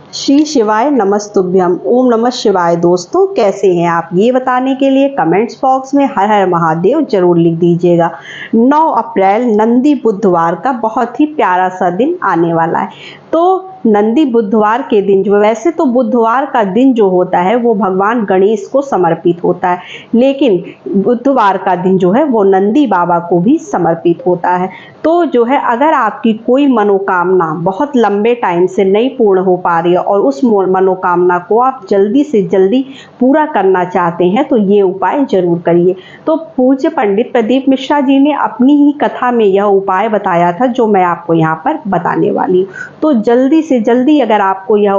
श्री शिवाय नमस्तुभ्यम। ओम नमः शिवाय। दोस्तों, कैसे हैं आप? ये बताने के लिए कमेंट्स बॉक्स में हर हर महादेव जरूर लिख दीजिएगा। 9 अप्रैल नंदी बुधवार का बहुत ही प्यारा सा दिन आने वाला है। तो नंदी बुधवार के दिन, जो वैसे तो बुधवार का दिन जो होता है वो भगवान गणेश को समर्पित होता है, लेकिन बुधवार का दिन जो है वो नंदी बाबा को भी समर्पित होता है। तो जो है, अगर आपकी कोई मनोकामना बहुत लंबे टाइम से नहीं पूर्ण हो पा रही है और उस मनोकामना को आप जल्दी से जल्दी पूरा करना चाहते हैं तो ये उपाय जरूर करिए। तो पूज्य पंडित प्रदीप मिश्रा जी ने अपनी ही कथा में यह उपाय बताया था जो मैं आपको यहाँ पर बताने वाली हूँ। तो जल्दी से जल्दी अगर आपको यह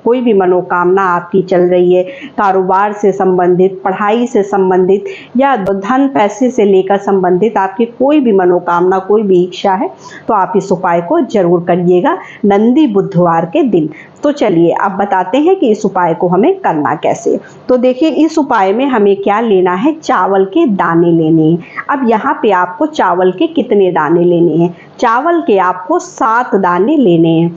कोई भी मनोकामना आपकी चल रही है, कारोबार से संबंधित, पढ़ाई से संबंधित या धन पैसे से लेकर संबंधित आपकी कोई भी मनोकामना, कोई भी इच्छा है, तो आप इस उपाय को जरूर करिएगा नंदी बुधवार के दिन। तो चलिए अब बताते हैं कि इस उपाय को हमें करना कैसे। तो देखिए, इस उपाय में हमें क्या लेना है, चावल के दाने लेने हैं। अब यहाँ पे आपको चावल के कितने दाने लेने हैं? चावल के आपको 7 दाने लेने हैं।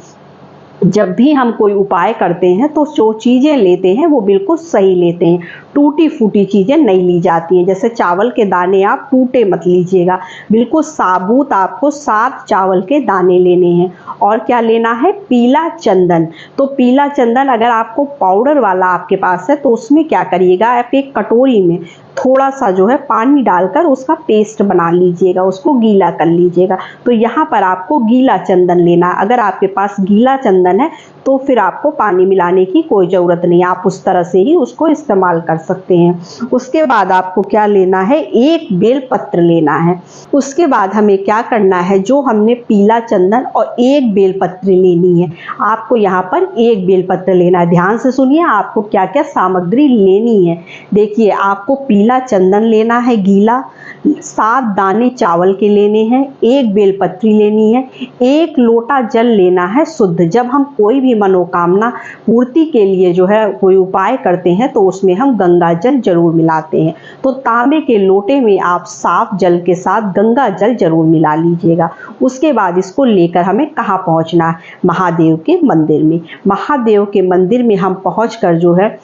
जब भी हम कोई उपाय करते हैं तो जो चीज़ें लेते हैं वो बिल्कुल सही लेते हैं, टूटी फूटी चीज़ें नहीं ली जाती हैं। जैसे चावल के दाने आप टूटे मत लीजिएगा, बिल्कुल साबुत आपको 7 चावल के दाने लेने हैं। और क्या लेना है? पीला चंदन। तो पीला चंदन अगर आपको पाउडर वाला आपके पास है तो उसमें क्या करिएगा, आप एक कटोरी में थोड़ा सा जो है पानी डालकर उसका पेस्ट बना लीजिएगा, उसको गीला कर लीजिएगा। तो यहाँ पर आपको गीला चंदन लेना है। अगर आपके पास गीला चंदन है तो फिर आपको पानी मिलाने की कोई ज़रूरत नहीं, आप उस तरह से ही उसको इस्तेमाल कर सकते हैं। उसके बाद आपको क्या लेना है? एक बेलपत्र लेना है। उसके बाद हमें क्या करना है, जो हमने पीला चंदन और एक बेलपत्र लेनी है, आपको यहाँ पर एक बेलपत्र लेना है। ध्यान से सुनिए आपको क्या क्या सामग्री लेनी है। देखिए, आपको पीला चंदन लेना है गीला, 7 दाने चावल के लेने हैं, एक बेलपत्री लेनी है, 1 लोटा जल लेना है शुद्ध। जब हम कोई भी मनोकामना पूर्ति के लिए जो है कोई उपाय करते हैं तो उसमें हम गंगा जल जरूर मिलाते हैं। तो तांबे के लोटे में आप साफ जल के साथ गंगा जल जरूर मिला लीजिएगा। उसके बाद इसको लेकर हमें कहाँ पहुँचना है? महादेव के मंदिर में। महादेव के मंदिर में हम पहुँचकर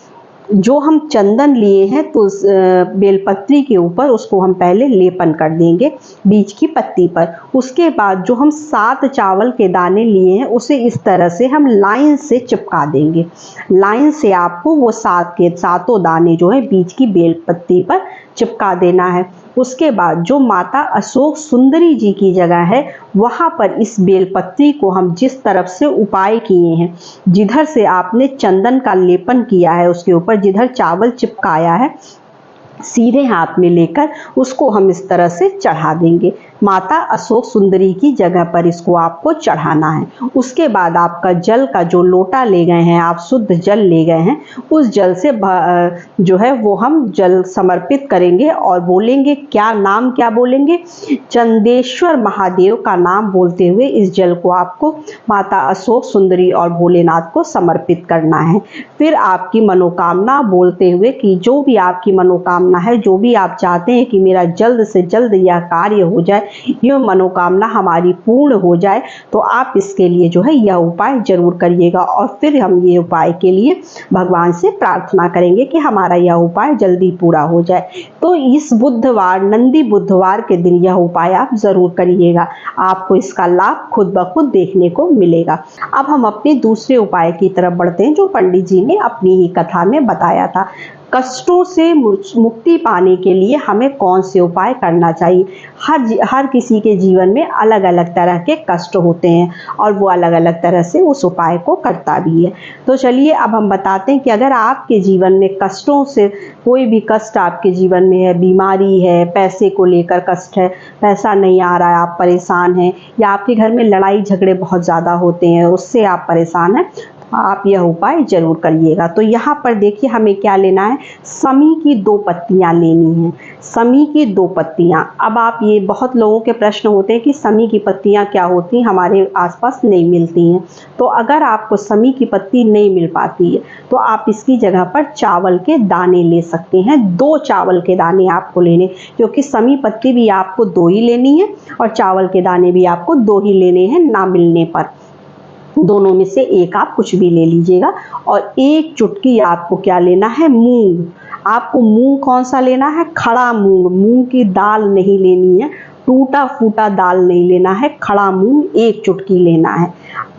जो हम चंदन लिए हैं तो उस बेलपत्री के ऊपर उसको हम पहले लेपन कर देंगे बीच की पत्ती पर। उसके बाद जो हम 7 चावल के दाने लिए हैं उसे इस तरह से हम लाइन से चिपका देंगे। लाइन से आपको वो 7 के 7 दाने जो है बीच की बेलपत्ती पर चिपका देना है। उसके बाद जो माता अशोक सुंदरी जी की जगह है वहाँ पर इस बेलपत्री को हम जिस तरफ से उपाय किए हैं, जिधर से आपने चंदन का लेपन किया है उसके ऊपर, जिधर चावल चिपकाया है, सीधे हाथ में लेकर उसको हम इस तरह से चढ़ा देंगे। माता अशोक सुंदरी की जगह पर इसको आपको चढ़ाना है। उसके बाद आपका जल का जो लोटा ले गए हैं, आप शुद्ध जल ले गए हैं, उस जल से जो है वो हम जल समर्पित करेंगे और बोलेंगे क्या नाम, क्या बोलेंगे? चंदेश्वर महादेव का नाम बोलते हुए इस जल को आपको माता अशोक सुंदरी और भोलेनाथ को समर्पित करना है। फिर आपकी मनोकामना बोलते हुए कि जो भी आपकी मनोकामना है, जो भी आप चाहते हैं कि मेरा जल्द से जल्द यह कार्य हो जाए, यह मनोकामना हमारी पूर्ण हो जाए, तो आप इसके लिए जो है यह उपाय जरूर करिएगा। और फिर हम ये उपाय के लिए भगवान से प्रार्थना करेंगे कि हमारा यह उपाय जल्दी पूरा हो जाए। तो इस बुधवार, नंदी बुधवार के दिन यह उपाय आप जरूर करिएगा, आपको इसका लाभ खुद ब खुद देखने को मिलेगा। अब हम अपने दूसरे उपाय की तरफ बढ़ते हैं जो पंडित जी ने अपनी ही कथा में बताया था। कष्टों से मुक्ति पाने के लिए हमें कौन से उपाय करना चाहिए? हर किसी के जीवन में अलग अलग तरह के कष्ट होते हैं और वो अलग अलग तरह से उस उपाय को करता भी है। तो चलिए अब हम बताते हैं कि अगर आपके जीवन में कष्टों से कोई भी कष्ट आपके जीवन में है, बीमारी है, पैसे को लेकर कष्ट है, पैसा नहीं आ रहा है, आप परेशान हैं, या आपके घर में लड़ाई झगड़े बहुत ज़्यादा होते हैं, उससे आप परेशान हैं, आप यह उपाय जरूर करिएगा। तो यहाँ पर देखिए हमें क्या लेना है, समी की 2 पत्तियाँ लेनी हैं। समी की 2 पत्तियाँ। अब आप, ये बहुत लोगों के प्रश्न होते हैं कि समी की पत्तियाँ क्या होती हैं, हमारे आसपास नहीं मिलती हैं। तो अगर आपको समी की पत्ती नहीं मिल पाती है तो आप इसकी जगह पर चावल के दाने ले सकते हैं। 2 चावल के दाने आपको लेने, क्योंकि समी पत्ती भी आपको 2 ही लेनी है और चावल के दाने भी आपको 2 ही लेने हैं ना मिलने पर। दोनों में से एक आप कुछ भी ले लीजिएगा। और एक चुटकी आपको क्या लेना है, मूंग। आपको मूंग कौन सा लेना है, खड़ा मूंग। मूंग की दाल नहीं लेनी है, टूटा फूटा दाल नहीं लेना है, खड़ा मूंग एक चुटकी लेना है।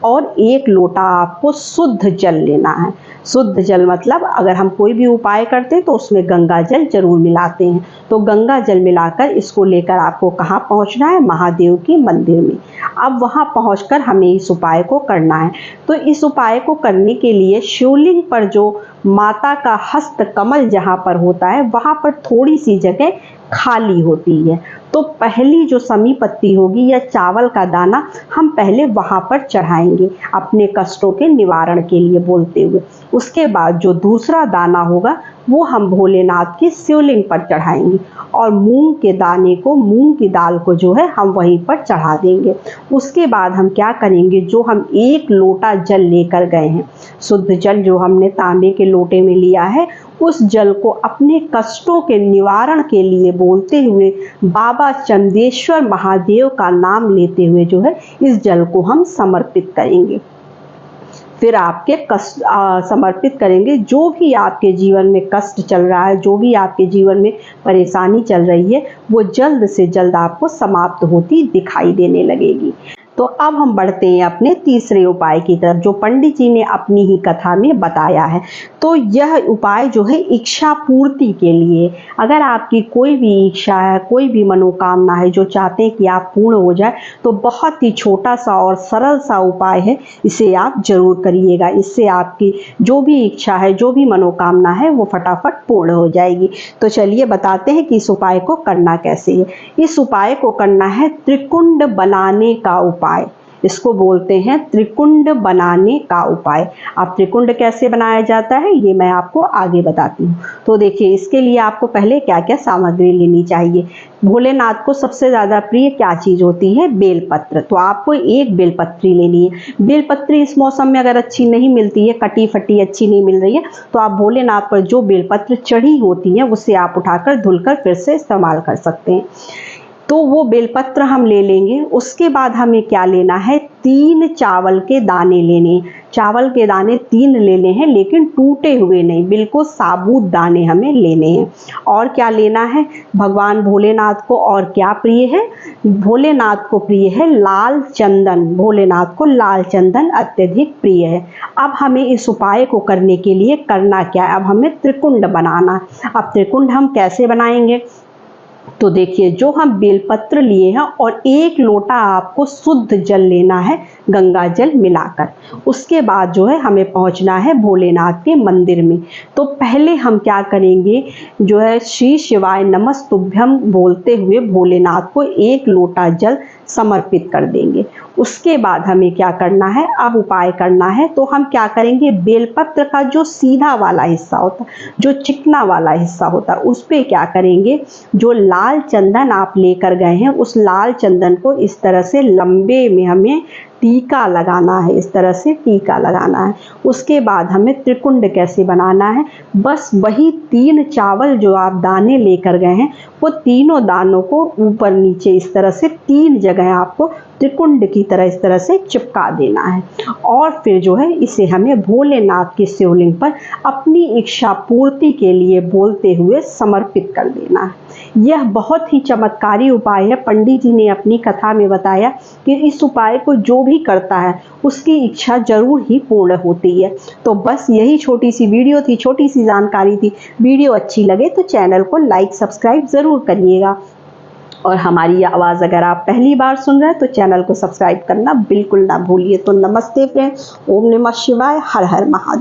और 1 लोटा आपको शुद्ध जल लेना है। शुद्ध जल मतलब अगर हम कोई भी उपाय करते हैं तो उसमें गंगा जल जरूर मिलाते हैं। तो गंगा जल मिलाकर इसको लेकर आपको कहाँ पहुँचना है, महादेव के मंदिर में। अब वहाँ पहुँचकर हमें इस उपाय को करना है। तो इस उपाय को करने के लिए शिवलिंग पर जो माता का हस्त कमल जहाँ पर होता है वहाँ पर थोड़ी सी जगह खाली होती है। तो पहली जो समी पत्ती होगी या चावल का दाना हम पहले वहाँ पर चढ़ाएंगे अपने कष्टों के निवारण के लिए बोलते हुए। उसके बाद जो दूसरा दाना होगा वो हम भोलेनाथ की शिवलिंग पर चढ़ाएंगे। और मूंग के दाने को, मूंग की दाल को जो है हम वहीं पर चढ़ा देंगे। उसके बाद हम क्या करेंगे, जो हम 1 लोटा जल लेकर गए हैं, शुद्ध जल जो हमने तांबे के लोटे में लिया है, उस जल को अपने कष्टों के निवारण के लिए बोलते हुए बाबा चंदेश्वर महादेव का नाम लेते हुए जो है इस जल को हम समर्पित करेंगे। फिर आपके कष्ट समर्पित करेंगे। जो भी आपके जीवन में कष्ट चल रहा है, जो भी आपके जीवन में परेशानी चल रही है, वो जल्द से जल्द आपको समाप्त होती दिखाई देने लगेगी। तो अब हम बढ़ते हैं अपने तीसरे उपाय की तरफ, जो पंडित जी ने अपनी ही कथा में बताया है। तो यह उपाय जो है इच्छा पूर्ति के लिए, अगर आपकी कोई भी इच्छा है, कोई भी मनोकामना है जो चाहते हैं कि आप पूर्ण हो जाए, तो बहुत ही छोटा सा और सरल सा उपाय है, इसे आप जरूर करिएगा। इससे आपकी जो भी इच्छा है, जो भी मनोकामना है, वो फटाफट पूर्ण हो जाएगी। तो चलिए बताते हैं कि इस उपाय को करना कैसे है। इस उपाय को करना है त्रिकुंड बनाने का उपाय। इसको बोलते हैं त्रिकुंड बनाने का उपाय। अब त्रिकुंड कैसे बनाया जाता है ये मैं आपको आगे बताती हूँ। तो देखिए, इसके लिए आपको पहले क्या क्या सामग्री लेनी चाहिए। भोलेनाथ को सबसे ज़्यादा प्रिय क्या चीज़ होती है, बेलपत्र। तो आपको 1 बेलपत्री लेनी है। बेलपत्री इस मौसम में अगर अच्छी नहीं मिलती है, कटी फटी अच्छी नहीं मिल रही है, तो आप भोलेनाथ पर जो बेलपत्र चढ़ी होती है उससे आप उठाकर धुलकर फिर से इस्तेमाल कर सकते हैं। तो वो बेलपत्र हम ले लेंगे। उसके बाद हमें क्या लेना है, 3 चावल के दाने लेने। चावल के दाने 3 लेने हैं, लेकिन टूटे हुए नहीं, बिल्कुल साबुत दाने हमें लेने हैं। और क्या लेना है, भगवान भोलेनाथ को और क्या प्रिय है, भोलेनाथ को प्रिय है लाल चंदन। भोलेनाथ को लाल चंदन अत्यधिक प्रिय है। अब हमें इस उपाय को करने के लिए करना क्या है, अब हमें त्रिकुंड बनाना। अब त्रिकुंड हम कैसे बनाएंगे, तो देखिए, जो हम बेलपत्र लिए हैं और 1 लोटा आपको शुद्ध जल लेना है गंगा जल मिलाकर। उसके बाद जो है हमें पहुंचना है भोलेनाथ के मंदिर में। तो पहले हम क्या करेंगे, जो है श्री शिवाय नमस्तुभ्यम बोलते हुए भोलेनाथ को 1 लोटा जल समर्पित कर देंगे। उसके बाद हमें क्या करना है, अब उपाय करना है। तो हम क्या करेंगे, बेलपत्र का जो सीधा वाला हिस्सा होता है, जो चिकना वाला हिस्सा होता है, उस पर क्या करेंगे, जो लाल चंदन आप लेकर गए हैं उस लाल चंदन को इस तरह से लंबे में हमें टीका लगाना है। इस तरह से टीका लगाना है। उसके बाद हमें त्रिकुंड कैसे बनाना है, बस वही 3 चावल जो आप दाने लेकर गए हैं, वो तीनों दानों को ऊपर नीचे इस तरह से 3 जगह आपको त्रिकुंड की तरह इस तरह से चिपका देना है। और फिर जो है इसे हमें भोलेनाथ की शिवलिंग पर अपनी इच्छा पूर्ति के लिए बोलते हुए समर्पित कर देना है। यह बहुत ही चमत्कारी उपाय है। पंडित जी ने अपनी कथा में बताया कि इस उपाय को जो भी करता है उसकी इच्छा जरूर ही पूर्ण होती है। तो बस यही छोटी सी वीडियो थी, छोटी सी जानकारी थी। वीडियो अच्छी लगे तो चैनल को लाइक सब्सक्राइब ज़रूर करिएगा। और हमारी आवाज़ अगर आप पहली बार सुन रहे हैं तो चैनल को सब्सक्राइब करना बिल्कुल ना भूलिए। तो नमस्ते फ्रेंड्स, ओम नमः शिवाय, हर हर महादेव।